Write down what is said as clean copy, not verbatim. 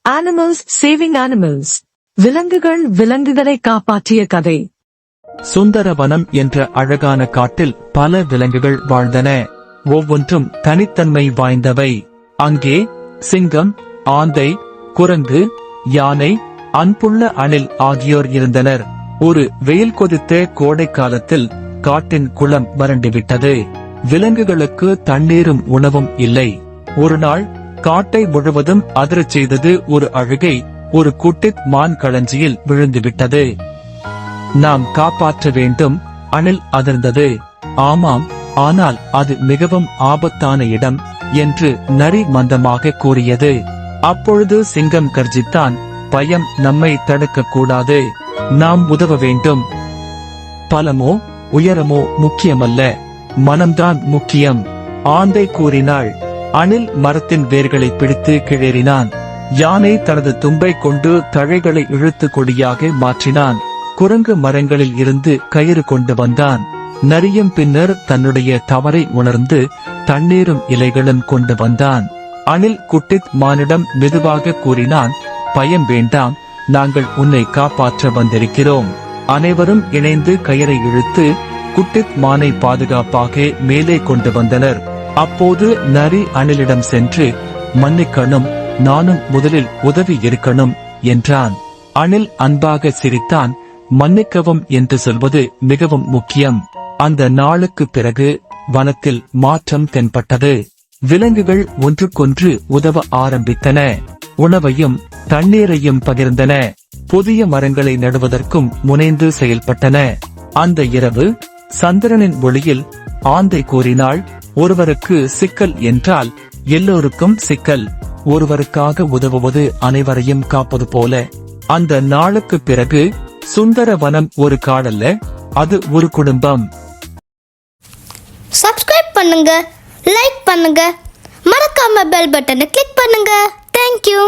Animals saving animals. விலங்குகள் விலங்குகளை காப்பாற்றிய கதை. சுந்தரவனம் என்ற அழகான காட்டில் பல விலங்குகள் வாழ்ந்தன. ஒவ்வொன்றும் தனித்தன்மை வாய்ந்தவை. அங்கே சிங்கம், ஆந்தை, குரங்கு, யானை, அன்புள்ள அணில் ஆகியோர் இருந்தனர். ஒரு வெயில் கொதித்த கோடை காலத்தில் காட்டின் குளம் வறண்டுவிட்டது. விலங்குகளுக்கு தண்ணீரும் உணவும் இல்லை. ஒரு நாள் காட்டை முழுவதும் அதிரச் செய்தது ஒரு அழுகை. ஒரு குட்டி மான் களஞ்சியில் விழுந்துவிட்டது. நாம் காப்பாற்ற வேண்டும், அணில் அதிர்ந்தது. ஆமாம், ஆனால் அது மிகவும் ஆபத்தான இடம் என்று நரி மந்தமாக கூறியது. அப்பொழுது சிங்கம் கர்ஜித்தான், பயம் நம்மை தடுக்க கூடாது, நாம் உதவ வேண்டும். பலமோ உயரமோ முக்கியமல்ல, மனம்தான் முக்கியம். ஆந்தை கூறினாள். அணில் மரத்தின் வேர்களை பிடித்து கிளறினான். யானை தனது தும்பை கொண்டு தழைகளை இழுத்து கொடியாக மாற்றினான். குரங்கு மரங்களில் இருந்து கயிறு கொண்டு வந்தான். நரியும் பின்னர் தன்னுடைய தவறை உணர்ந்து தண்ணீரும் இலைகளும் கொண்டு வந்தான். அணில் குட்டித் மானிடம் மெதுவாக கூறினான், பயம் வேண்டாம், நாங்கள் உன்னை காப்பாற்ற வந்திருக்கிறோம். அனைவரும் இணைந்து கயிறை இழுத்து குட்டித் மானை பாதுகாப்பாக மேலே கொண்டு வந்தனர். அப்போது நரி அணிலிடம் சென்று, மன்னிக்கணும், நானும் முதலில் உதவி இருக்கணும் என்றான். அணில் அன்பாக சிரித்தான். மன்னிக்கவும் என்று சொல்வது மிகவும் முக்கியம். அந்த நாளுக்கு பிறகு வனத்தில் மாற்றம் தென்பட்டது. விலங்குகள் ஒன்றுக்கொன்று உதவ ஆரம்பித்தன. உணவையும் தண்ணீரையும் பகிர்ந்தன. புதிய மரங்களை நடுவதற்கும் முனைந்து செயல்பட்டன. அந்த இரவு சந்திரனின் ஒளியில் ஆந்தை கூறினாள், ஒருவருக்கு சிக்கல் என்றால் எல்லோருக்கும் சிக்கல். ஒருவருக்காக உதவுவது அனைவரையும் காப்பது போல. அந்த நாளுக்கு பிறகு சுந்தரவனம் ஒரு காடல்ல, அது ஒரு குடும்பம். சப்ஸ்கிரைப் பண்ணுங்க, லைக் பண்ணுங்க, மறக்காம பெல் பட்டனை கிளிக் பண்ணுங்க. தேங்க்யூ.